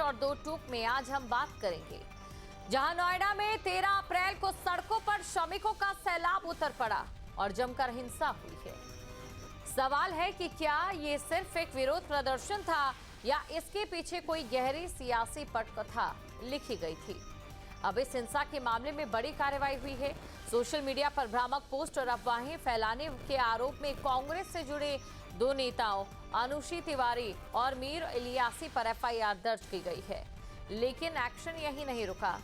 और दो टूक में आज हम बात करेंगे, जहां नोएडा में 13 अप्रैल को सड़कों पर श्रमिकों का सैलाब उतर पड़ा और जमकर हिंसा हुई है। सवाल है कि क्या ये सिर्फ एक विरोध प्रदर्शन था या इसके पीछे कोई गहरी सियासी पटकथा लिखी गई थी। अब इस हिंसा के मामले में बड़ी कार्रवाई हुई है। सोशल मीडिया पर भ्रामक पोस्ट और अफवाहें फैलाने के आरोप में कांग्रेस से जुड़े दो नेताओं अनुषी तिवारी और मीर इलियासी पर एफआईआर दर्ज की गई है। लेकिन एक्शन यही नहीं रुका।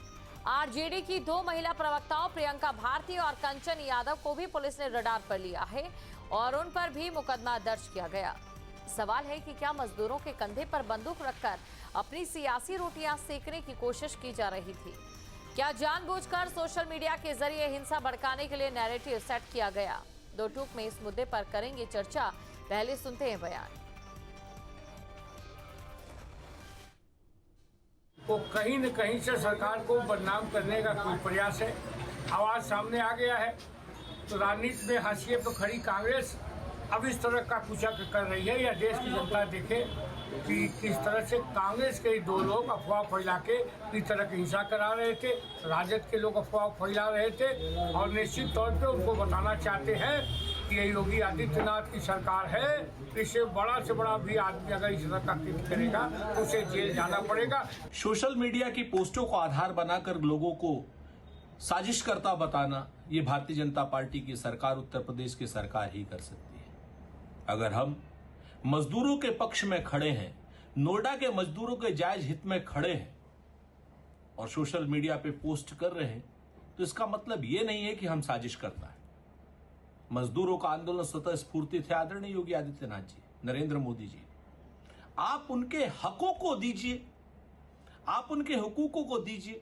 आरजेडी की दो महिला प्रवक्ताओं प्रियंका भारती और कंचन यादव को भी पुलिस ने रडार पर लिया है और उन पर भी मुकदमा दर्ज किया गया। सवाल है कि क्या मजदूरों के कंधे पर बंदूक रखकर अपनी सियासी रोटियां सेकने की कोशिश की जा रही थी? क्या जानबूझकर सोशल मीडिया के जरिए हिंसा भड़काने के लिए नैरेटिव सेट किया गया? दो टूक में इस मुद्दे पर करेंगे चर्चा। पहले सुनते हैं बयान। वो कहीं न कहीं से सरकार को बदनाम करने का कोई प्रयास है। आवाज सामने आ गया है तो राजनीति में हाशिए पर खड़ी कांग्रेस अब इस तरह का कुछ कर रही है या देश की जनता देखे कि किस तरह से कांग्रेस के दो लोग अफवाह फैला के इस तरह की हिंसा करा रहे थे। राजद के लोग अफवाह फैला रहे थे और निश्चित तौर पे उनको बताना चाहते हैं कि ये योगी आदित्यनाथ की सरकार है। इससे बड़ा भी आदमी अगर इस तरह का कृत्य करेगा तो उसे जेल जाना पड़ेगा। सोशल मीडिया की पोस्टों को आधार बनाकर लोगों को साजिशकर्ता बताना, ये भारतीय जनता पार्टी की सरकार, उत्तर प्रदेश की सरकार ही कर सकती है। अगर हम मजदूरों के पक्ष में खड़े हैं, नोएडा के मजदूरों के जायज हित में खड़े हैं और सोशल मीडिया पे पोस्ट कर रहे हैं, तो इसका मतलब यह नहीं है कि हम साजिश करता है। मजदूरों का आंदोलन स्वतः स्फूर्ति थे आदरणीय योगी आदित्यनाथ जी, नरेंद्र मोदी जी। आप उनके हकों को दीजिए, आप उनके हुकूकों को दीजिए।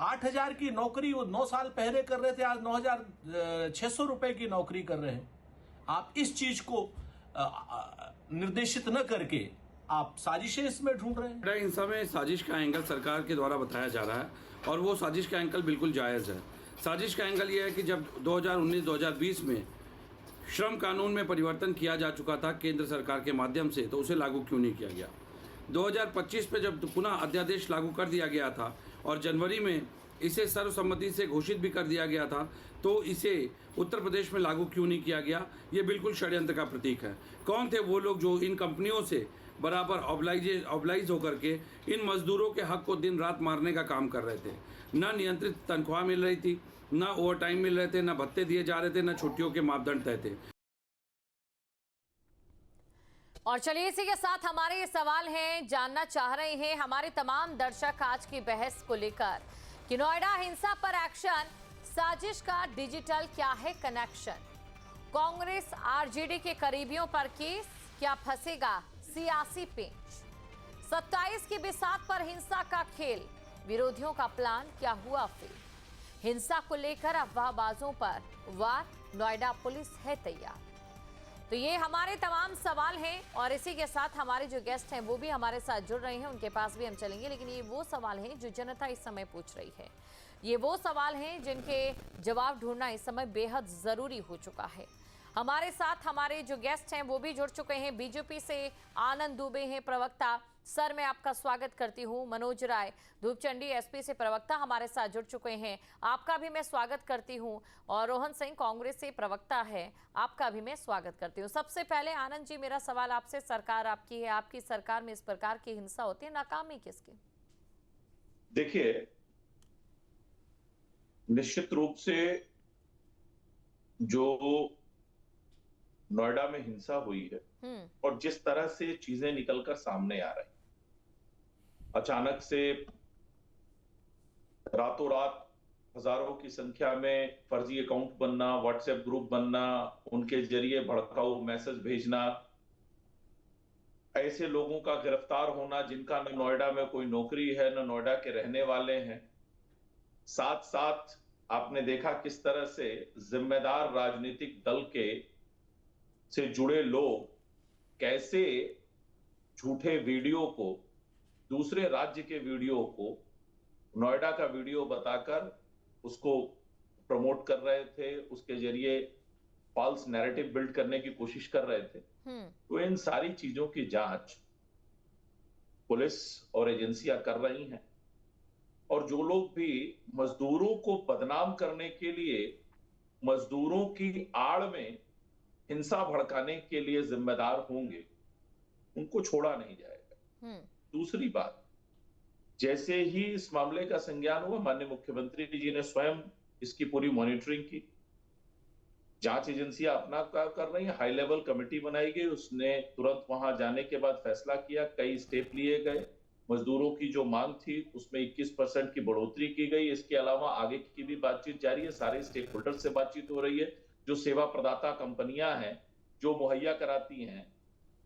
8,000 की नौकरी वो 9 साल पहले कर रहे थे, आज 9,600 रुपए की नौकरी कर रहे हैं। आप इस चीज को निर्देशित न करके आप साजिशें इसमें ढूंढ रहे हैं। हिंसा में साजिश का एंगल सरकार के द्वारा बताया जा रहा है और वो साजिश का एंगल बिल्कुल जायज़ है। साजिश का एंगल ये है कि जब 2019-2020 में श्रम कानून में परिवर्तन किया जा चुका था केंद्र सरकार के माध्यम से, तो उसे लागू क्यों नहीं किया गया। 2025 में जब पुनः अध्यादेश लागू कर दिया गया था और जनवरी में इसे सर्वसम्मति से घोषित भी कर दिया गया था, तो इसे उत्तर प्रदेश में लागू क्यों नहीं किया गया। ये बिल्कुल षड्यंत्र का प्रतीक है। कौन थे वो लोग जो इन कंपनियों से बराबर ऑब्लाइज होकर के इन मजदूरों के हक को दिन रात मारने का काम कर रहे थे। ना नियंत्रित तनख्वाह मिल रही थी, ना ओवर टाइम मिल रहे थे, ना भत्ते दिए जा रहे थे, ना छुट्टियों के मापदंड तय थे। और चलिए इसी के साथ हमारे ये सवाल हैं, जानना चाह रहे हैं हमारे तमाम दर्शक आज की बहस को लेकर कि नोएडा हिंसा पर एक्शन, साजिश का डिजिटल क्या है कनेक्शन, कांग्रेस आरजेडी के करीबियों पर केस, क्या फंसेगा सियासी पेंच, 27 की बिसात पर हिंसा का खेल, विरोधियों का प्लान क्या हुआ फेल, हिंसा को लेकर अफवाहबाजों पर वार, नोएडा पुलिस है तैयार। तो ये हमारे तमाम सवाल हैं और इसी के साथ हमारे जो गेस्ट हैं वो भी हमारे साथ जुड़ रहे हैं, उनके पास भी हम चलेंगे। लेकिन ये वो सवाल हैं जो जनता इस समय पूछ रही है, ये वो सवाल हैं जिनके जवाब ढूंढना इस समय बेहद जरूरी हो चुका है। हमारे साथ हमारे जो गेस्ट हैं वो भी जुड़ चुके हैं। बीजेपी से आनंद दुबे हैं प्रवक्ता, सर मैं आपका स्वागत करती हूं। मनोज राय धूपचंडी एसपी से प्रवक्ता हमारे साथ जुड़ चुके हैं, आपका भी मैं स्वागत करती हूं। और रोहन सिंह कांग्रेस से प्रवक्ता है, आपका भी मैं स्वागत करती हूं। सबसे पहले आनंद जी, मेरा सवाल आपसे, सरकार आपकी है, आपकी सरकार में इस प्रकार की हिंसा होती है, नाकामी किसकी? देखिए, निश्चित रूप से जो नोएडा में हिंसा हुई है और जिस तरह से चीजें निकलकर सामने आ रही, अचानक से रातों रात हजारों की संख्या में फर्जी अकाउंट बनना, व्हाट्सएप ग्रुप बनना, उनके जरिए भड़काऊ मैसेज भेजना, ऐसे लोगों का गिरफ्तार होना जिनका न नोएडा में कोई नौकरी है न नोएडा के रहने वाले हैं। साथ साथ आपने देखा किस तरह से जिम्मेदार राजनीतिक दल के से जुड़े लोग कैसे झूठे वीडियो को, दूसरे राज्य के वीडियो को नोएडा का वीडियो बताकर उसको प्रमोट कर रहे थे, उसके जरिए फॉल्स नैरेटिव बिल्ड करने की कोशिश कर रहे थे। तो इन सारी चीजों की जांच पुलिस और एजेंसियां कर रही हैं। और जो लोग भी मजदूरों को बदनाम करने के लिए, मजदूरों की आड़ में हिंसा भड़काने के लिए जिम्मेदार होंगे, उनको छोड़ा नहीं जाएगा। दूसरी बात, जैसे ही इस मामले का संज्ञान हुआ, माननीय मुख्यमंत्री जी ने स्वयं इसकी पूरी मॉनिटरिंग की। जांच एजेंसियां अपना काम कर रही हैं, हाई लेवल कमेटी बनाई गई, उसने तुरंत वहां जाने के बाद फैसला किया, कई स्टेप लिए गए। मजदूरों की जो मांग थी उसमें 21% की बढ़ोतरी की गई। इसके अलावा आगे की भी बातचीत जारी है, सारे स्टेक होल्डर से बातचीत हो रही है। जो सेवा प्रदाता कंपनियां हैं जो मुहैया कराती हैं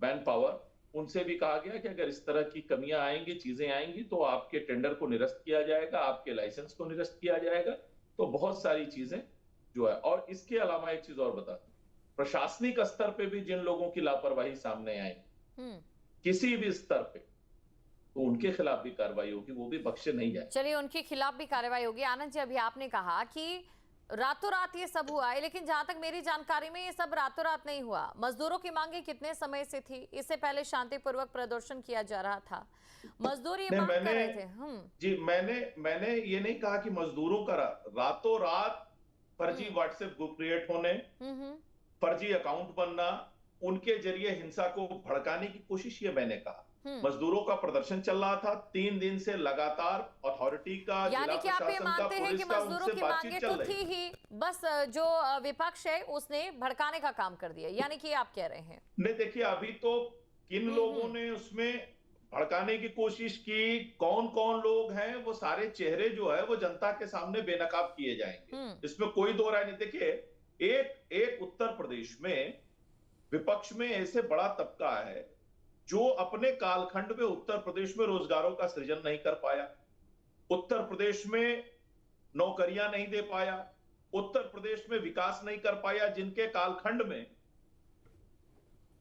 मैन पावर, उनसे भी कहा गया कि अगर इस तरह की कमियां आएंगी, चीजें आएंगी, तो आपके टेंडर को निरस्त किया जाएगा, आपके लाइसेंस को निरस्त किया जाएगा। तो बहुत सारी चीजें जो है। और इसके अलावा एक चीज और बता दूं, प्रशासनिक स्तर पे भी जिन लोगों की लापरवाही सामने आएगी किसी भी स्तर पे, तो उनके खिलाफ भी कार्रवाई होगी, वो भी बख्शे नहीं जाए। चलिए, उनके खिलाफ भी कार्रवाई होगी। आनंद जी, अभी आपने कहा कि रातों रात ये सब हुआ है, लेकिन जहां तक मेरी जानकारी में ये सब रातों रात नहीं हुआ। मजदूरों की मांगे कितने समय से थी? इससे पहले शांतिपूर्वक प्रदर्शन किया जा रहा था, मजदूर ये मांग कर रहे थे। जी, मैंने ये नहीं कहा कि मजदूरों का रातों रात फर्जी व्हाट्सएप ग्रुप क्रिएट होने, फर्जी अकाउंट बनना, उनके जरिए हिंसा को भड़काने की कोशिश, ये मैंने कहा। मजदूरों का प्रदर्शन चल रहा था 3 दिन से लगातार, अथॉरिटी का, यानी कि आप ये मानते हैं कि मजदूरों की मांगे तो थी ही, बस जो विपक्ष है उसने भड़काने का काम कर दिया, यानी कि आप कह रहे हैं? नहीं, देखिए, अभी तो किन लोगों ने उसमें भड़काने की कोशिश की, कौन कौन लोग हैं, वो सारे चेहरे जो है वो जनता के सामने बेनकाब किए जाएंगे, इसमें कोई दो राय नहीं। देखिए, एक उत्तर प्रदेश में विपक्ष में ऐसे बड़ा तबका है जो अपने कालखंड में उत्तर प्रदेश में रोजगारों का सृजन नहीं कर पाया, उत्तर प्रदेश में नौकरियां नहीं दे पाया, उत्तर प्रदेश में विकास नहीं कर पाया, जिनके कालखंड में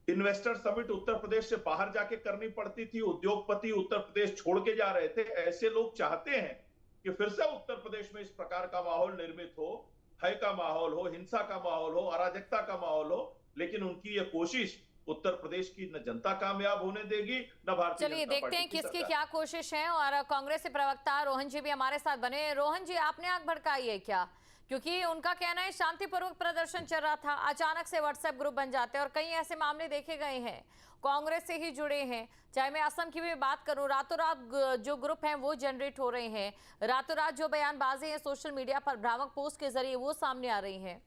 इन्वेस्टर समिट उत्तर प्रदेश से बाहर जाके करनी पड़ती थी, उद्योगपति उत्तर प्रदेश छोड़ के जा रहे थे। ऐसे लोग चाहते हैं कि फिर से उत्तर प्रदेश में इस प्रकार का माहौल निर्मित हो, भय का माहौल हो, हिंसा का माहौल हो, अराजकता का माहौल हो, लेकिन उनकी यह कोशिश उत्तर प्रदेश की न जनता कामयाब होने देगी, न भारतीय। चलिए देखते हैं किसकी क्या कोशिश है। और कांग्रेस के प्रवक्ता रोहन जी भी हमारे साथ बने। रोहन जी, आपने आग भड़काई है क्या? क्योंकि उनका कहना है शांतिपूर्वक प्रदर्शन चल रहा था, अचानक से व्हाट्सएप ग्रुप बन जाते हैं, और कई ऐसे मामले देखे गए हैं, कांग्रेस से ही जुड़े हैं। चाहे मैं असम की भी बात करूं, रातों रात जो ग्रुप हैं वो जनरेट हो रहे हैं, रातों रात जो बयानबाजी है सोशल मीडिया पर भ्रामक पोस्ट के जरिए वो सामने आ रही है।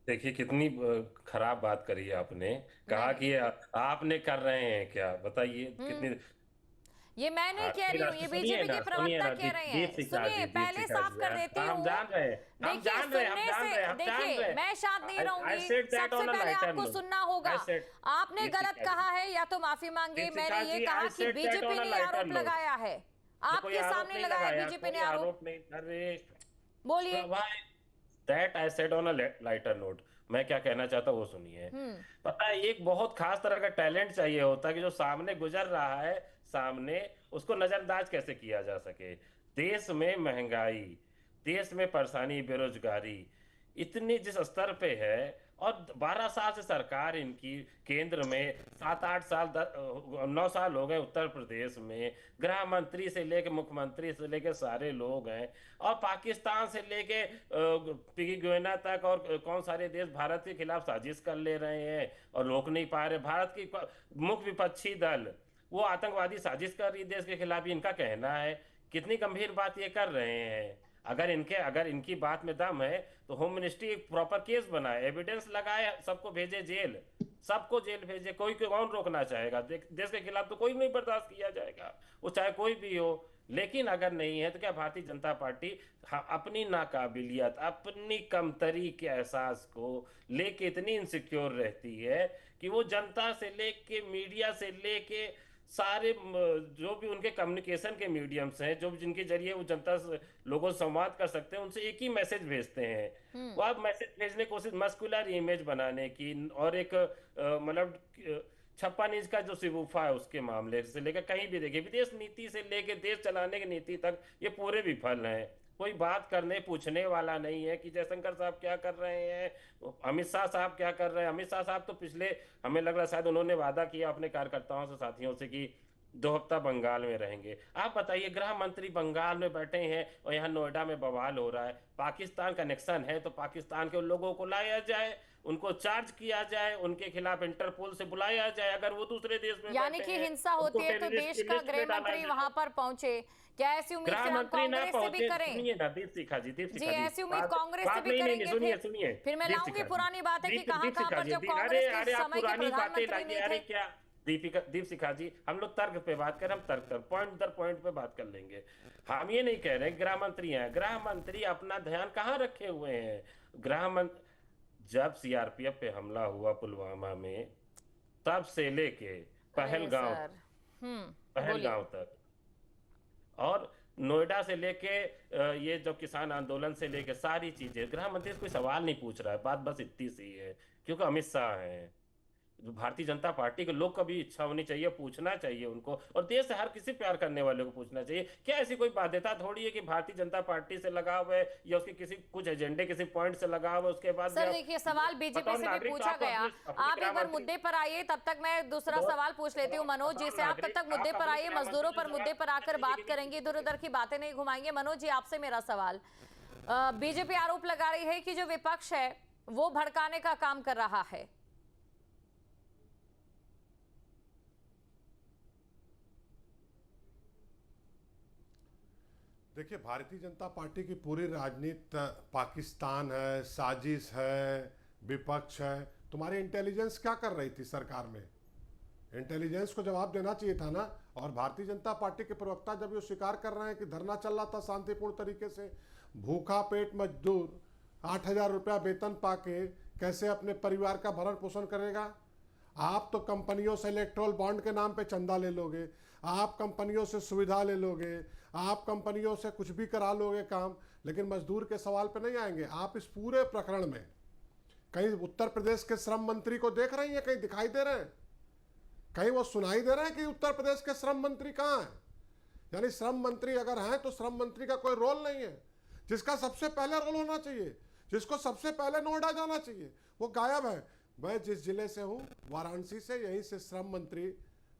देखिए, कितनी खराब बात करी आपने, कहा कि आपने कर रहे हैं क्या, बताइए कितनी। ये मैं नहीं कह रही हूँ, ये बीजेपी के प्रवक्ता कह रहे हैं। सुनिए, पहले साफ कर देती हूँ। हम जान रहे हैं, देखिए, मैं शांत नहीं रहूंगी, सबसे पहले आपको सुनना होगा। आपने गलत कहा है, या तो माफी मांगे। मैंने ये कहा कि बीजेपी ने आरोप लगाया है, आपके सामने लगाया बीजेपी ने आरोप। बोलिए। That I said on a lighter note. मैं क्या कहना चाहता हूँ वो सुनिए। पता है, एक बहुत खास तरह का टैलेंट चाहिए होता है कि जो सामने गुजर रहा है, सामने उसको नजरअंदाज कैसे किया जा सके। देश में महंगाई, देश में परेशानी, बेरोजगारी इतनी जिस स्तर पे है, और 12 साल से सरकार इनकी केंद्र में, 7-8 साल 9 साल हो गए उत्तर प्रदेश में, गृह मंत्री से लेके मुख्यमंत्री से लेके सारे लोग हैं, और पाकिस्तान से लेके पिगी गुइना तक और कौन सारे देश भारत के खिलाफ साजिश कर ले रहे हैं और रोक नहीं पा रहे। भारत की मुख्य विपक्षी दल वो आतंकवादी साजिश कर रही देश के खिलाफ, इनका कहना है। कितनी गंभीर बात ये कर रहे हैं। अगर इनकी बात में दम है तो होम मिनिस्ट्री एक प्रॉपर केस बनाए, एविडेंस लगाए, सबको भेजे जेल, सबको जेल भेजे। कौन रोकना चाहेगा? देश के खिलाफ तो कोई नहीं बर्दाश्त किया जाएगा, वो चाहे कोई भी हो। लेकिन अगर नहीं है तो क्या भारतीय जनता पार्टी अपनी नाकाबिलियत, अपनी कमतरी के एहसास को लेके इतनी इनसिक्योर रहती है कि वो जनता से लेके, मीडिया से लेके, सारे जो भी उनके कम्युनिकेशन के मीडियम्स हैं, जो जिनके जरिए वो जनता से, लोगों से संवाद कर सकते हैं, उनसे एक ही मैसेज भेजते हैं। वो आप मैसेज भेजने की कोशिश मस्कुलर इमेज बनाने की, और एक मतलब 56 इंच का जो सिगुफा है उसके मामले से लेकर कहीं भी देखिए, विदेश नीति से लेकर देश चलाने की नीति तक ये पूरे विफल हैं। कोई बात करने पूछने वाला नहीं है कि जयशंकर साहब क्या कर रहे हैं, अमित शाह साहब क्या कर रहे हैं। अमित शाह साहब तो पिछले, हमें लग रहा है शायद उन्होंने वादा किया अपने कार्यकर्ताओं से, साथियों से कि 2 हफ्ता बंगाल में रहेंगे। आप बताइए, गृह मंत्री बंगाल में बैठे हैं और यहाँ नोएडा में बवाल हो रहा है। पाकिस्तान कनेक्शन है तो पाकिस्तान के लोगों को लाया जाए, उनको चार्ज किया जाए, उनके खिलाफ इंटरपोल से बुलाया जाए। अगर वो दूसरे देश में यानी कि हिंसा होती है तो देश का गृह मंत्री वहां पर पहुंचे, क्या ऐसी उम्मीद फिर हम कांग्रेस से भी करें? सुनिए ना दीप शिखा जी, जी ऐसी उम्मीद कांग्रेस से भी करेंगे? सुनिए, फिर मैं लाऊंगी पुरानी बात है कि कहां पर जब कांग्रेस के समय के प्रधानमंत्री नहीं थे। क्या दीप शिखा जी, हम लोग तर्क पे बात करें, हम तर्क पॉइंट दर पॉइंट पे बात कर लेंगे। हम ये नहीं कह रहे गृह मंत्री हैं, गृह मंत्री अपना ध्यान कहाँ रखे हुए हैं? गृह मंत्री जब सीआरपीएफ पे हमला हुआ पुलवामा में, तब से लेके पहलगांव तक, और नोएडा से लेके ये जो किसान आंदोलन से लेके सारी चीजें, गृह मंत्री से कोई सवाल नहीं पूछ रहा है। बात बस इतनी सी है, क्योंकि अमित शाह हैं, भारतीय जनता पार्टी के लोग का भी इच्छा होनी चाहिए, पूछना चाहिए उनको, और देश से हर किसी प्यार करने वाले को पूछना चाहिए। क्या ऐसी कोई बाध्यता थोड़ी है कि भारतीय जनता पार्टी से लगाव है या उसके किसी कुछ एजेंडे, किसी पॉइंट से लगाव है, उसके बाद सर देखिए सवाल बीजेपी से भी पूछा गया। आप एक बार मुद्दे पर आइए, तब तक मैं दूसरा सवाल पूछ लेती हूँ मनोज जी से। आप तब तक मुद्दे पर आइए, मजदूरों पर मुद्दे पर आकर बात करेंगे, इधर उधर की बातें नहीं घुमाएंगे। मनोज जी आपसे मेरा सवाल, बीजेपी आरोप लगा रही है कि जो विपक्ष है वो भड़काने का काम कर रहा है। देखिए, भारतीय जनता पार्टी की पूरी राजनीति पाकिस्तान है, साजिश है, विपक्ष है। तुम्हारी इंटेलिजेंस क्या कर रही थी सरकार में? इंटेलिजेंस को जवाब देना चाहिए था ना। और भारतीय जनता पार्टी के प्रवक्ता जब ये स्वीकार कर रहे हैं कि धरना चल रहा था शांतिपूर्ण तरीके से, भूखा पेट मजदूर 8,000 रुपया वेतन पाके कैसे अपने परिवार का भरण पोषण करेगा? आप तो कंपनियों से इलेक्ट्रोल बॉन्ड के नाम पे चंदा ले लोगे, आप कंपनियों से सुविधा ले लोगे, आप कंपनियों से कुछ भी करा लोगे काम, लेकिन मजदूर के सवाल पे नहीं आएंगे। आप इस पूरे प्रकरण में कहीं उत्तर प्रदेश के श्रम मंत्री को देख रही हैं? कहीं दिखाई दे रहे हैं? कहीं वो सुनाई दे रहे हैं कि उत्तर प्रदेश के श्रम मंत्री कहाँ हैं? यानी श्रम मंत्री अगर हैं तो श्रम मंत्री का कोई रोल नहीं है। जिसका सबसे पहले रोल होना चाहिए, जिसको सबसे पहले नोएडा जाना चाहिए, वो गायब है। मैं जिस जिले से हूँ, वाराणसी से, यहीं से श्रम मंत्री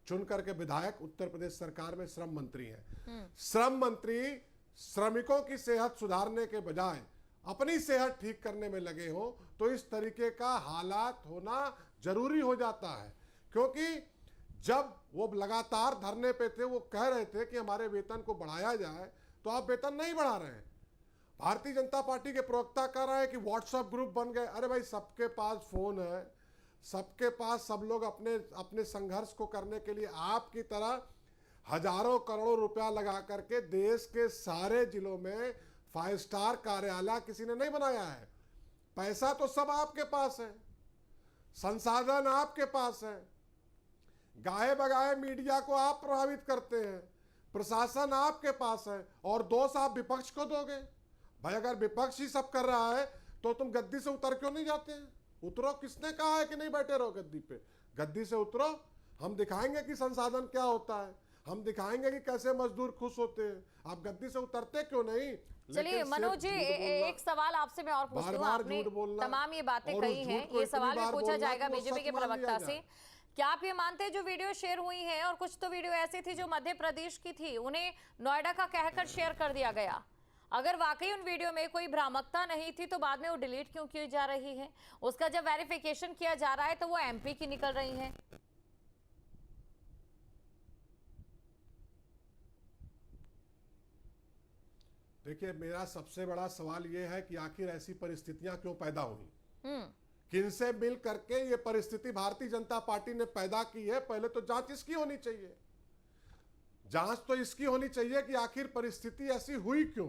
चुन करके विधायक उत्तर प्रदेश सरकार में श्रम मंत्री हैं। श्रम मंत्री श्रमिकों की सेहत सुधारने के बजाय अपनी सेहत ठीक करने में लगे हो तो इस तरीके का हालात होना जरूरी हो जाता है। क्योंकि जब वो लगातार धरने पे थे, वो कह रहे थे कि हमारे वेतन को बढ़ाया जाए, तो आप वेतन नहीं बढ़ा रहे हैं। भारतीय जनता पार्टी के प्रवक्ता कह रहे हैं कि व्हाट्सएप ग्रुप बन गए। अरे भाई, सबके पास फोन है, सबके पास, सब लोग अपने अपने संघर्ष को करने के लिए आपकी तरह हजारों करोड़ों रुपया लगा करके देश के सारे जिलों में 5 स्टार कार्यालय किसी ने नहीं बनाया है। पैसा तो सब आपके पास है, संसाधन आपके पास है, गाए बगाए मीडिया को आप प्रभावित करते हैं, प्रशासन आपके पास है, और दोष आप विपक्ष को दोगे। भाई, अगर विपक्ष ही सब कर रहा है तो तुम गद्दी से उतर क्यों नहीं जाते हैं? उतरो। किसने कहा है कि नहीं बैठे रहो गद्दी पे? गद्दी से उतरो। हम दिखाएंगे कि संसाधन क्या होता है, हम दिखाएंगे कि कैसे मजदूर खुश होते हैं। आप गद्दी से उतरते क्यों नहीं? चलिए मनोज जी, एक सवाल आपसे मैं और पूछती हूँ। आपने तमाम ये बातें कही हैं, ये सवाल भी पूछा जाएगा बीजेपी के प्रवक्ता से। क्या आप ये मानते हैं जो वीडियो शेयर हुई है, और कुछ तो वीडियो ऐसी थी जो मध्य प्रदेश की थी, उन्हें नोएडा का कहकर शेयर कर दिया गया? अगर वाकई उन वीडियो में कोई भ्रामकता नहीं थी तो बाद में वो डिलीट क्यों की जा रही है? उसका जब वेरिफिकेशन किया जा रहा है तो वो एमपी की निकल रही हैं। देखिए, मेरा सबसे बड़ा सवाल यह है कि आखिर ऐसी परिस्थितियां क्यों पैदा हुई, किनसे मिल करके ये परिस्थिति भारतीय जनता पार्टी ने पैदा की है? पहले तो जांच इसकी होनी चाहिए। जांच तो इसकी होनी चाहिए कि आखिर परिस्थिति ऐसी हुई क्यों।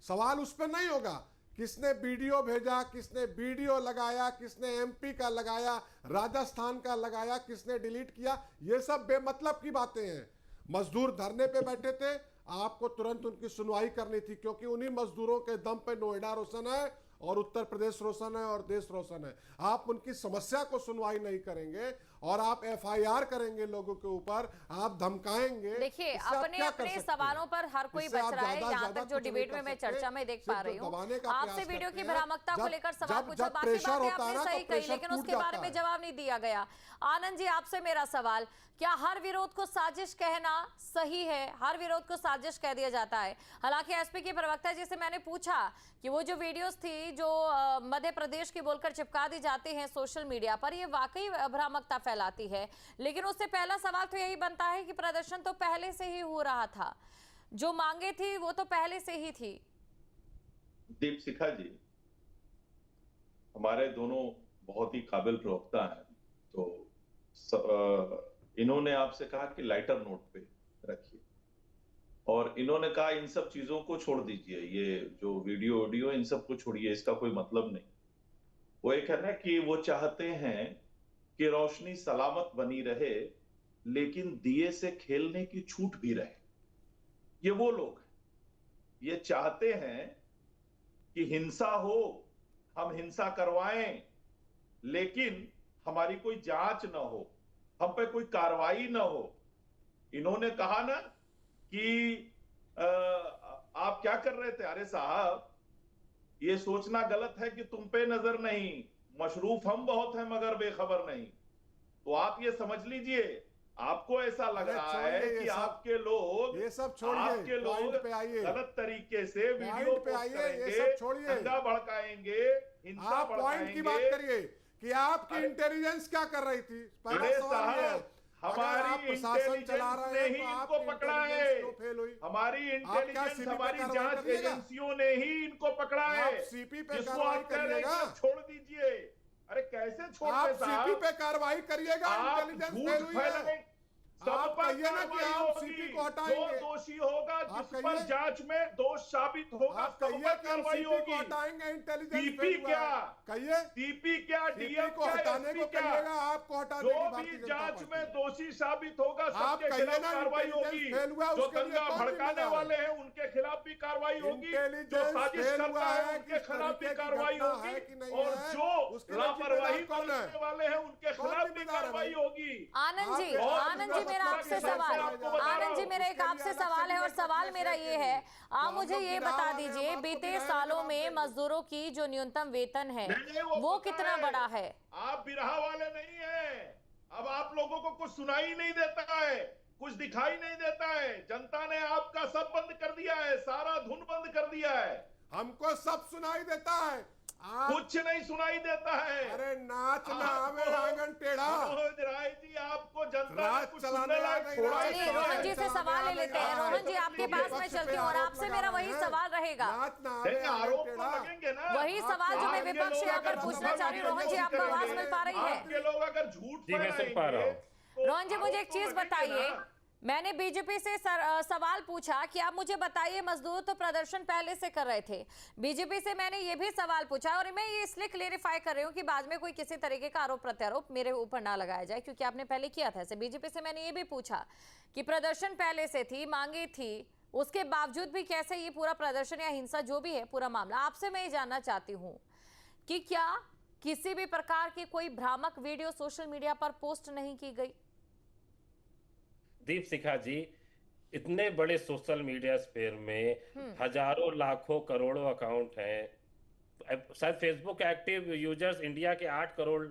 सवाल उस पर नहीं होगा किसने वीडियो भेजा, किसने वीडियो लगाया, किसने एमपी का लगाया, राजस्थान का लगाया, किसने डिलीट किया। ये सब बेमतलब की बातें हैं। मजदूर धरने पे बैठे थे, आपको तुरंत उनकी सुनवाई करनी थी, क्योंकि उन्हीं मजदूरों के दम पे नोएडा रोशन है और उत्तर प्रदेश रोशन है और देश रोशन है। आप उनकी समस्या को सुनवाई नहीं करेंगे और आप एफआईआर करेंगे लोगों के ऊपर, आप धमकाएंगे। देखिए इससे आप अपने क्या कर अपने सकते सवालों हैं? पर हर कोई इससे बच आप रहा है। ज्यादा यहाँ तक ज्यादा जो कुछ नहीं डिबेट कर में मैं सकते, चर्चा में देख सिर्फ पा रही हूँ, दबाने का आपसे प्रयास वीडियो करते की हैं। भ्रामकता को जब- लेकर सवाल जब- पूछा, जब बाकी प्रेशर बातें होता है आपने ना, तो सही कही, प्रेशर लेकिन टूट उसके बारे जाता में है। जवाब नहीं दिया गया। आनंद जी, आपसे मेरा सवाल, क्या हर विरोध को साजिश कहना सही है? हर विरोध को साजिश कह दिया जाता है। हालांकि एसपी की प्रवक्ता जी से मैंने पूछा कि वो जो वीडियोस थी जो मध्य प्रदेश की बोलकर चिपका दी जाती हैं सोशल मीडिया पर, ये वाकई भ्रामकता फैलाती है। लेकिन उससे पहला सवाल तो यही बनता है कि प्रदर्शन तो पहले से ही हो रहा था, जो मांगे थी वो तो पहले से ही थी। दीपशिखा जी, हमारे दोनों बहुत ही काबिल प्रवक्ता हैं, तो इन्होंने आपसे कहा कि लाइटर नोट पे रखिए, और इन्होंने कहा इन सब चीजों को छोड़ दीजिए, ये जो वीडियो इन सब को छोड़िए, इसका कोई मतलब नहीं। वो एक है ना कि वो चाहते हैं कि रोशनी सलामत बनी रहे, लेकिन दिए से खेलने की छूट भी रहे। ये वो लोग हैं, ये चाहते हैं कि हिंसा हो, हम हिंसा करवाएं, लेकिन हमारी कोई जांच ना हो, हम पे कोई कार्रवाई ना हो। इन्होंने कहा ना कि आप क्या कर रहे थे? अरे साहब, ये सोचना गलत है कि तुम पे नजर नहीं, मशरूफ हम बहुत हैं मगर बेखबर नहीं। तो आप ये समझ लीजिए, आपको ऐसा लग अरे रहा छोड़िए है ये कि सब, आपके लोग ये सब छोड़िए, आपके लोग पॉइंट पे आइए, गलत तरीके से वीडियो पॉइंट पे पोस्ट आइए, ये करेंगे, सब छोड़िए। दंगा भड़काएंगे, हिंसा आप पॉइंट की बात भड़काएंगे। करिए कि आपकी अरे- इंटेलिजेंस क्या कर रही थी। पहला अरे सवाल ये है, साहब, अगर आप हमारी प्रशासन चला इंटेलिजेंस रहे ने हैं ही तो इनको आपकी पकड़ा इंटेलिजेंस है। क्यों फेल हुई? हमारी क्या इंटेलिजेंस, CP पे हमारी कार्रवाई जांच करिएगा? एजेंसियों ने ही इनको पकड़ा है। आप CP पे जिसको कार्रवाई आप कह रहे हैं करिएगा? कि छोड़ दीजिए, अरे कैसे छोड़ आप दे CP साहब? पे कार्रवाई करिएगा, आप इंटेलिजेंस झूठ फेल हुई है। फैलाएं, सब आप पर कहिए ना कि कार्रवाई आप होगी। CP को हटाएंगे। जो दोषी होगा, आप जिस कहिए। पर जांच में दोष साबित होगा, आप सब कहिए पर कि हम कार्रवाई CP को होगी। हटाएंगे, इंटेलिजेंस CP फेल हुआ क्या? है। कहिए, सीपी क्या, CP डीएम को क्या, हटाने एसपी को क्या? कहिएगा, आपको हटा जो देगी भी भारतीय जनता जांच पार्टी। में दोषी साबित होगा, आप सबके कहिए खिलाफ ना कार्रवाई इंटेलिजेंस होगी। फेल हुआ, जो उसके लिए दंगा कौन भड़काने जिम्मेदार है? वाले हैं उनके खिलाफ भी कार्रवाई होगी, जो इंटेलिजेंस साजिश फेल करता हुआ है है, उनके किस खिलाफ भी तरीके की कार्रवाई घटना होगी, है कि नहीं और है, जो उसके लिए लापरवाही जिम्मेदार कौन है? बरतने वाले हैं उनके कौन खिलाफ भी जिम्मेदार है कार्रवाई भाई? होगी। आनंद जी, आप- आनंद जी, मेरा और आपसे आपके सवाल, आपको बता रहा आनंद जी, हूं। मेरा एक उसके लिए आपसे अलग सवाल है, और से सवाल डिबेट मेरा कैसे ये है, किए? आप तो मुझे हम लोग ये बिना बता वाले, दीजिए, हम आपको बीते बिना सालों जवाब में देंगे। मजदूरों की जो न्यूनतम वेतन है नहीं, वो पता कितना है। बड़ा है? आप बिरहा वाले नहीं हैं। अब आप लोगों को कुछ सुनाई नहीं देता है, कुछ दिखाई नहीं देता है। जनता ने आपका सब बंद कर दिया है, सारा धुन बंद कर दिया है, हमको सब सुनाई देता है। आप कुछ नहीं सुनाई देता है। अरे नाचना हमें आपको- आंगन टेढ़ा, मनोज राय जी, आपको जनता ने राज कुछ चलाने सुनने लायक नहीं छोड़ा रहा। ही चलिए नहीं रोहन है। जी से सवाल ले लेते हैं। रोहन जी, आपके पास मैं चलती हूँ और आपसे मेरा वही सवाल रहेगा, नहीं, आरोप तो लगेंगे ना। वही सवाल जो मैं आपके विपक्ष लोग यहाँ पर अगर पूछना चाह रही हूँ। रोहन जी, आपको आवाज मिल पा रही है? आपके लोग अगर झूठ जी, मैं सुन पा रहा फैलाएंगे, हूँ। तो रोहन जी, मुझे आरोप एक तो चीज लगेंगे बताइए, ना। मैंने बीजेपी से सवाल पूछा कि आप मुझे बताइए, मजदूर तो प्रदर्शन पहले से कर रहे थे। बीजेपी से मैंने ये भी सवाल पूछा, और मैं ये इसलिए क्लेरिफाई कर रही हूँ कि बाद में कोई किसी तरीके का आरोप प्रत्यारोप मेरे ऊपर ना लगाया जाए, क्योंकि आपने पहले किया था ऐसे। बीजेपी से मैंने ये भी पूछा कि प्रदर्शन पहले से थी, मांगे थी, उसके बावजूद भी कैसे ये पूरा प्रदर्शन या हिंसा जो भी है पूरा मामला, आपसे मैं ये जानना चाहती हूँ कि क्या किसी भी प्रकार की कोई भ्रामक वीडियो सोशल मीडिया पर पोस्ट नहीं की गई? दीपशिखा जी, इतने बड़े सोशल मीडिया स्पेयर में हजारों लाखों करोड़ों अकाउंट हैं। शायद फेसबुक एक्टिव यूजर्स इंडिया के 8 करोड़,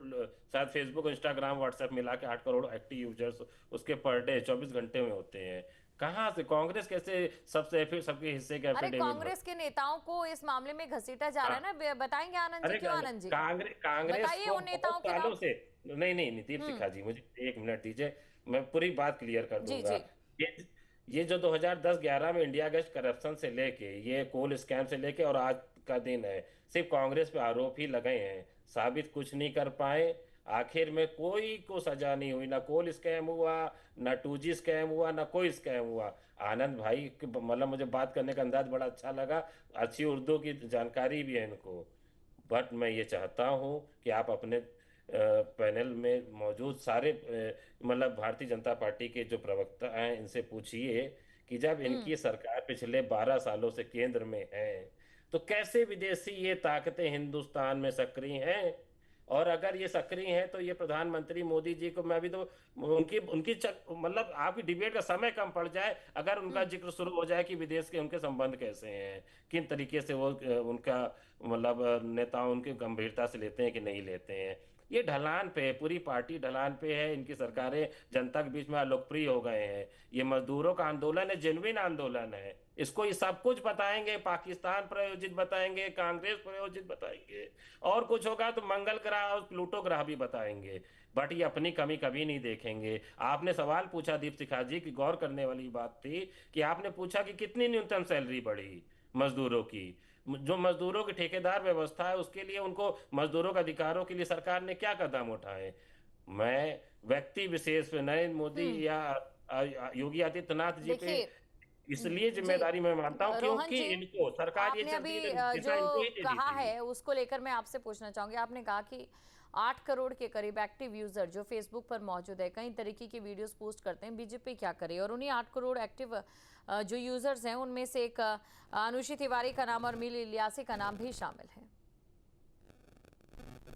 शायद फेसबुक, इंस्टाग्राम, व्हाट्सएप मिला के 8 करोड़ एक्टिव यूजर्स उसके पर डे 24 घंटे में होते हैं। कहाँ से कांग्रेस कैसे सबसे फिर सबके हिस्से के अरे एफिडेविट कांग्रेस के नेताओं को इस मामले में घसीटा जा रहा है ना, बताएंगे आनंद जी? क्यों आनंद जी? कांग्रेस बताइए को उन नेताओं बहुत के नाम। सालों से नहीं दीपशिखा जी, मुझे 1 मिनट दीजिए, मैं पूरी बात क्लियर कर जी, दूंगा। ये जो 2010-11 में इंडिया गेस्ट करप्शन से लेके, ये कोल स्कैम से लेके और आज का दिन है, सिर्फ कांग्रेस पे आरोप ही लगे हैं, साबित कुछ नहीं कर पाए। आखिर में कोई को सजा नहीं हुई, ना कोल स्कैम हुआ, ना 2G स्कैम हुआ, ना कोई स्कैम हुआ। आनंद भाई मतलब मुझे बात करने का अंदाज बड़ा अच्छा लगा, अच्छी उर्दू की जानकारी भी है इनको। बट मैं ये चाहता हूँ कि आप अपने पैनल में मौजूद सारे मतलब भारतीय जनता पार्टी के जो प्रवक्ता हैं, इनसे पूछिए कि जब इनकी सरकार पिछले 12 सालों से केंद्र में है, तो कैसे विदेशी ये ताकतें हिंदुस्तान में सक्रिय हैं और अगर ये सक्रिय हैं तो ये प्रधानमंत्री मोदी जी को मैं भी तो मतलब आपकी डिबेट का समय कम पड़ जाए अगर उनका जिक्र शुरू हो जाए कि विदेश के उनके संबंध कैसे हैं, किन तरीके से वो उनका मतलब नेता उनके गंभीरता से लेते हैं कि नहीं लेते हैं। ये ढलान पे है, पूरी पार्टी ढलान पे है, इनकी सरकारें जनता के बीच में अलोकप्रिय हो गए हैं। ये मजदूरों का आंदोलन है, जेन्युइन आंदोलन है। इसको ये सब कुछ बताएंगे, पाकिस्तान प्रायोजित बताएंगे, कांग्रेस प्रायोजित बताएंगे, और कुछ होगा तो मंगल ग्रह और प्लूटो ग्रह भी बताएंगे, बट ये अपनी कमी कभी नहीं देखेंगे। आपने सवाल पूछा दीप शिखा जी की गौर करने वाली बात थी कि आपने पूछा कि कितनी न्यूनतम सैलरी बढ़ी मजदूरों की। जो मजदूरों की ठेकेदार व्यवस्था है उसके लिए, उनको मजदूरों के अधिकारों के लिए सरकार ने क्या कदम उठाए। मैं व्यक्ति विशेष पे नरेंद्र मोदी या योगी आदित्यनाथ जी पे इसलिए जिम्मेदारी मैं मानता हूँ क्योंकि इनको सरकार ये आपने अभी जो कहा है उसको लेकर मैं आपसे पूछना चाहूंगी। आपने कहा कि 8 करोड़ के करीब एक्टिव यूजर जो फेसबुक पर मौजूद है, कई तरीके की वीडियोस पोस्ट करते हैं, बीजेपी क्या करे। और उन्हीं 8 करोड़ एक्टिव जो यूजर्स हैं उनमें से एक अनुषी तिवारी का नाम और मील इलियासी का नाम भी शामिल है।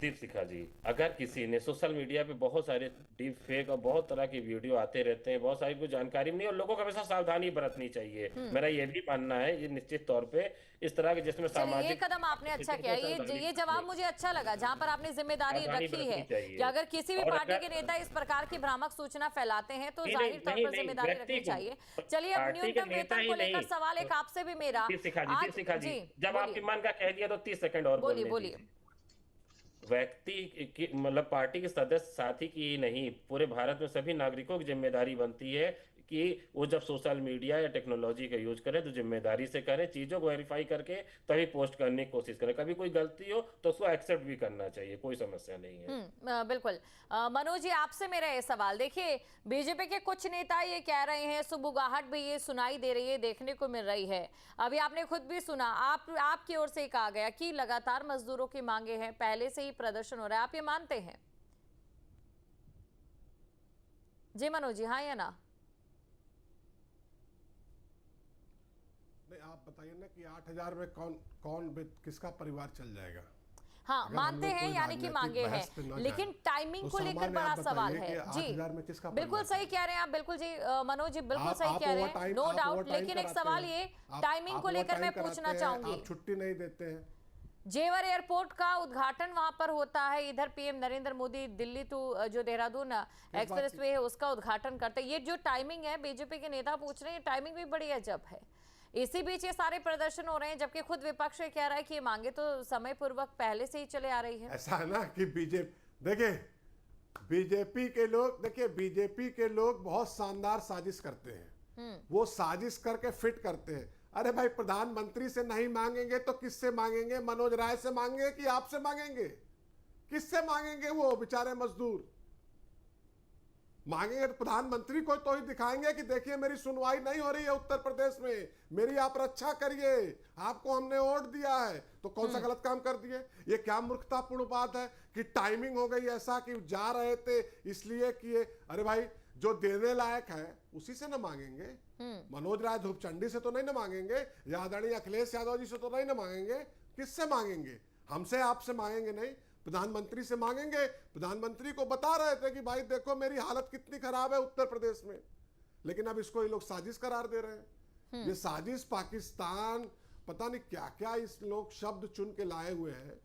दीप शिखा जी, अगर किसी ने सोशल मीडिया पे बहुत सारे डीप फेक और बहुत तरह की वीडियो आते रहते हैं, बहुत सारी कुछ जानकारी नहीं, और लोगों को हमेशा सावधानी बरतनी चाहिए। मेरा ये भी मानना है, ये निश्चित तौर पे इस तरह के जिसमें सामाजिक, ये कदम आपने अच्छा किया, ये जवाब मुझे अच्छा लगा, जहां पर आपने जिम्मेदारी रखी है कि अगर किसी भी पार्टी के नेता इस प्रकार की भ्रामक सूचना फैलाते हैं तो जाहिर तौर पर जिम्मेदारी रखनी चाहिए। चलिए, अब न्यूनतम वेतन को लेकर सवाल एक आपसे भी मेरा। शिखा जी, जब आपके मन का कह दिया तो 30 सेकंड और बोलिए। व्यक्ति की मतलब पार्टी के सदस्य साथी की ही नहीं, पूरे भारत में सभी नागरिकों की जिम्मेदारी बनती है कि वो जब सोशल मीडिया या टेक्नोलॉजी का यूज करें तो जिम्मेदारी से करें, चीजों को वेरीफाई करके तभी पोस्ट करने की कोशिश करें। कभी कोई गलती हो तो उसको एक्सेप्ट भी करना चाहिए, कोई समस्या नहीं है। बिल्कुल। मनोज जी, आपसे मेरा ये सवाल, देखिए बीजेपी के कुछ नेता ये कह रहे हैं, सुबुगाहट भी ये सुनाई दे रही है, देखने को मिल रही है, अभी आपने खुद भी सुना, आपकी ओर से कहा गया कि लगातार मजदूरों की मांगे हैं, पहले से ही प्रदर्शन हो रहा है, आप ये मानते हैं? जी मनोज जी, हाँ या ना? आप बताइए ना कि 8,000 में कौन किसका परिवार चल जाएगा? हाँ, मानते हैं, यानी कि मांगे हैं, लेकिन टाइमिंग को लेकर बड़ा सवाल है। जी बिल्कुल सही कह रहे हैं आप, बिल्कुल जी मनोज जी, बिल्कुल सही कह रहे हैं, नो डाउट। लेकिन एक सवाल ये टाइमिंग को लेकर मैं पूछना चाहूंगी, छुट्टी नहीं देते हैं। जेवर एयरपोर्ट का उद्घाटन वहां पर होता है, इधर पीएम नरेंद्र मोदी दिल्ली टू जो देहरादून एक्सप्रेसवे है उसका उद्घाटन करते हैं। ये जो टाइमिंग है, बीजेपी के नेता पूछ रहे हैं, टाइमिंग भी बड़ी अजब है। इसी बीच ये सारे प्रदर्शन हो रहे हैं, जबकि खुद विपक्ष कह रहा है कि ये मांगे तो समय पूर्वक पहले से ही चले आ रही है। ऐसा है ना कि बीजेपी के लोग बहुत शानदार साजिश करते हैं, वो साजिश करके फिट करते हैं। अरे भाई, प्रधानमंत्री से नहीं मांगेंगे तो किससे मांगेंगे? मनोज राय से मांगेंगे कि आपसे मांगेंगे? किससे मांगेंगे? वो बेचारे मजदूर मांगेंगे तो प्रधानमंत्री को तो ही दिखाएंगे कि देखिए मेरी सुनवाई नहीं हो रही है उत्तर प्रदेश में, मेरी आप रक्षा करिए, आपको हमने वोट दिया है। तो कौन सा गलत काम कर दिए? ये क्या मूर्खतापूर्ण बात है कि टाइमिंग हो गई ऐसा कि जा रहे थे इसलिए किए। अरे भाई, जो देने लायक है उसी से ना मांगेंगे? मनोज राय धूपचंडी से तो नहीं ना मांगेंगे, या आदरणीय अखिलेश यादव जी से तो नहीं ना मांगेंगे। किससे मांगेंगे? हमसे आपसे मांगेंगे नहीं, प्रधानमंत्री से मांगेंगे। प्रधानमंत्री को बता रहे थे कि भाई देखो मेरी हालत कितनी खराब है उत्तर प्रदेश में, लेकिन अब इसको ये लोग साजिश करार दे रहे हैं। ये साजिश, पाकिस्तान, पता नहीं क्या क्या इस लोग शब्द चुन के लाए हुए हैं।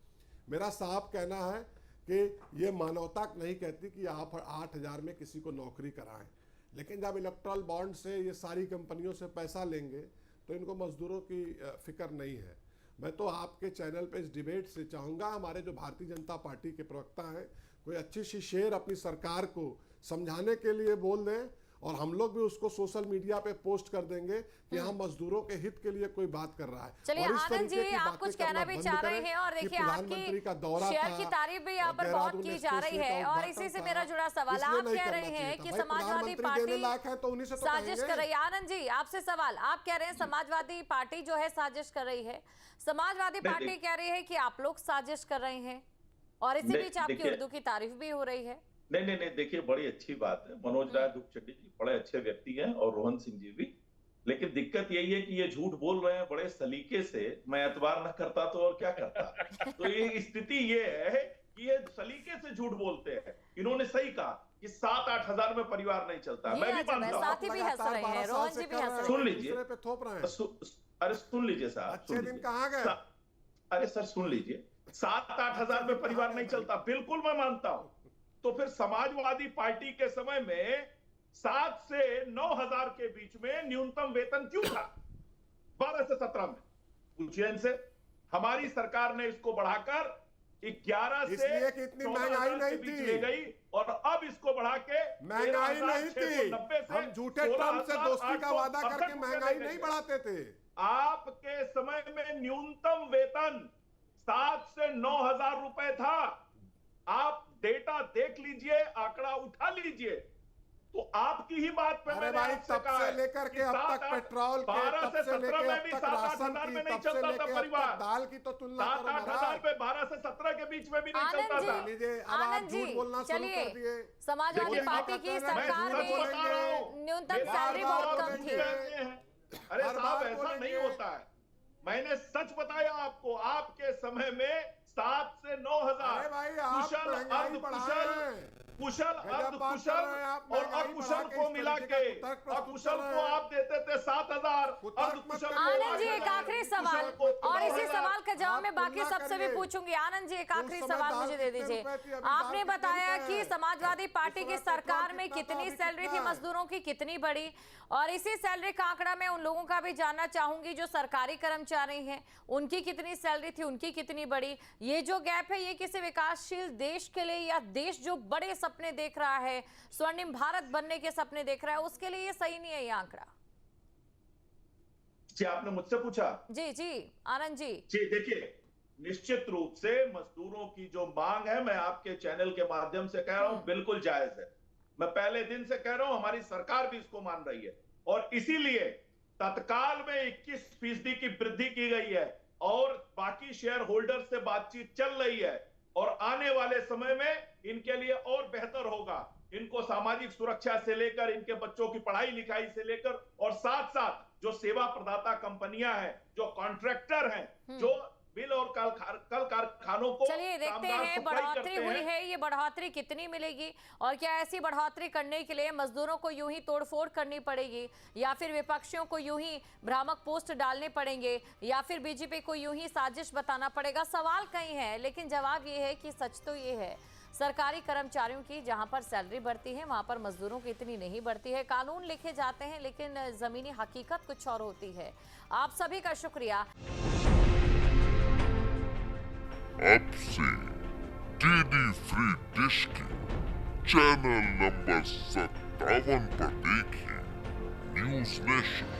मेरा साफ कहना है कि ये मानवता नहीं कहती कि आप 8,000 में किसी को नौकरी कराएं, लेकिन जब इलेक्ट्रल बॉन्ड से ये सारी कंपनियों से पैसा लेंगे तो इनको मजदूरों की फिक्र नहीं है। मैं तो आपके चैनल पे इस डिबेट से चाहूँगा, हमारे जो भारतीय जनता पार्टी के प्रवक्ता हैं, कोई अच्छी सी शेर अपनी सरकार को समझाने के लिए बोल दें, और हम लोग भी उसको सोशल मीडिया पे पोस्ट कर देंगे कि हम मजदूरों के हित के लिए कोई बात कर रहा है। चलिए आनंद जी, आप कुछ कहना भी चाह रहे हैं, और देखिए आपकी शेयर की तारीफ भी यहाँ पर बहुत की जा रही है, और इसी से मेरा जुड़ा सवाल, आप कह रहे हैं कि समाजवादी पार्टी साजिश कर रही है। आनंद जी, आपसे सवाल, आप कह रहे हैं समाजवादी पार्टी जो है साजिश कर रही है, समाजवादी पार्टी कह रही है कि आप लोग साजिश कर रहे हैं, और इसी बीच आपकी उर्दू की तारीफ भी हो रही है। नहीं, देखिए बड़ी अच्छी बात है, मनोज राय धूपचंडी जी बड़े अच्छे व्यक्ति हैं और रोहन सिंह जी भी, लेकिन दिक्कत यही है कि ये झूठ बोल रहे हैं बड़े सलीके से। मैं एतबार न करता तो और क्या करता। तो ये स्थिति ये है कि ये सलीके से झूठ बोलते हैं। इन्होंने सही कहा कि 7-8 हजार में परिवार नहीं चलता। मैं भी मानता हूं। साथी भी हंस रहे हैं, रोहन जी भी हंस रहे हैं। सुन लीजिए, दूसरे पे थोप रहे हैं। अरे सुन लीजिए साहब, अच्छे दिन कहाँ गए? अरे सर सुन लीजिए, 7-8 हजार में परिवार नहीं चलता, बिल्कुल मैं मानता हूं। तो फिर समाजवादी पार्टी के समय में 7 से 9 हजार के बीच में न्यूनतम वेतन क्यों था 12 से 17 में? पूछिए इनसे। हमारी सरकार ने इसको बढ़ाकर 11 से इसलिए कि इतनी महंगाई नहीं थी, ले गई और अब इसको बढ़ा के महंगाई नहीं थी। हम झूठे ट्रम्प से दोस्ती का वादा करके महंगाई नहीं बढ़ाते थे। आपके समय में न्यूनतम वेतन 7 से 9 हजार रुपए था। आप डेटा देख लीजिए, आंकड़ा उठा लीजिए, तो आपकी ही बात पे अरे भाई, तब से लेकर के अब तक पेट्रोल के, तब से लेकर अब तक राशन की, तब से लेकर अब तक दाल की तो तुलना करो। 7-8 हजार पे 12 से 17 के बीच में भी नहीं चलता था। अब आप झूठ बोलना शुरू कर दिए। समाजवादी पार्टी की सरकार में न्यूनतम सैलरी बहुत कम थी। अरे साहब, ऐसा नहीं होता है। मैंने सच बताया आपको। आपके समय में 7 से 9 हजार कुशल, अर्धकुशल, कुशल, अर्धकुशल और अकुशल को मिला के, अकुशल को आप देते थे 7,000, अर्धकुशल को। आनंद जी, एक आखिरी सवाल, और इसी सवाल का जवाब मैं बाकी सबसे भी पूछूंगी। आनंद जी, एक आखिरी सवाल मुझे दे दीजिए। आपने बताया कि समाजवादी पार्टी की सरकार में कितनी सैलरी थी मजदूरों की, कितनी बड़ी, और इसी सैलरी का आंकड़ा मैं उन लोगों का भी जानना चाहूंगी जो सरकारी कर्मचारी हैं, उनकी कितनी सैलरी थी, उनकी कितनी बड़ी। ये जो गैप है, ये किसी विकासशील देश के लिए, या देश जो बड़े सपने देख रहा है, स्वर्णिम भारत बनने के सपने देख रहा है, उसके लिए ये सही नहीं है ये आंकड़ा। जी, आपने मुझसे पूछा? जी आनंद जी। जी देखिए, निश्चित रूप से मजदूरों की जो मांग है, मैं आपके चैनल के माध्यम से कह रहा हूं, बिल्कुल जायज है। मैं पहले दिन से कह रहा हूं, हमारी सरकार भी इसको मान रही है, और इसीलिए तत्काल में 21% की वृद्धि की गई है, और बाकी शेयर होल्डर से बातचीत चल रही है, और आने वाले समय में इनके लिए और बेहतर होगा। इनको सामाजिक सुरक्षा से लेकर, इनके बच्चों की पढ़ाई लिखाई से लेकर, और साथ साथ जो सेवा प्रदाता कंपनियां हैं, जो कॉन्ट्रैक्टर हैं, जो मिल और कल कारखानों को, चलिए देखते हैं बढ़ोतरी हुई है, ये बढ़ोतरी कितनी मिलेगी, और क्या ऐसी बढ़ोतरी करने के लिए मजदूरों को यूं ही तोड़फोड़ करनी पड़ेगी, या फिर विपक्षियों को यूं ही भ्रामक पोस्ट डालने पड़ेंगे, या फिर बीजेपी को यूं ही साजिश बताना पड़ेगा। सवाल कई है, लेकिन जवाब ये है कि सच तो ये है, सरकारी कर्मचारियों की जहां पर सैलरी बढ़ती है वहां पर मजदूरों की इतनी नहीं बढ़ती है। कानून लिखे जाते हैं, लेकिन जमीनी हकीकत कुछ और होती है। आप सभी का शुक्रिया। अब से डीडी फ्री डिश की चैनल नंबर 57 पर देखिए न्यूज़ नेशन।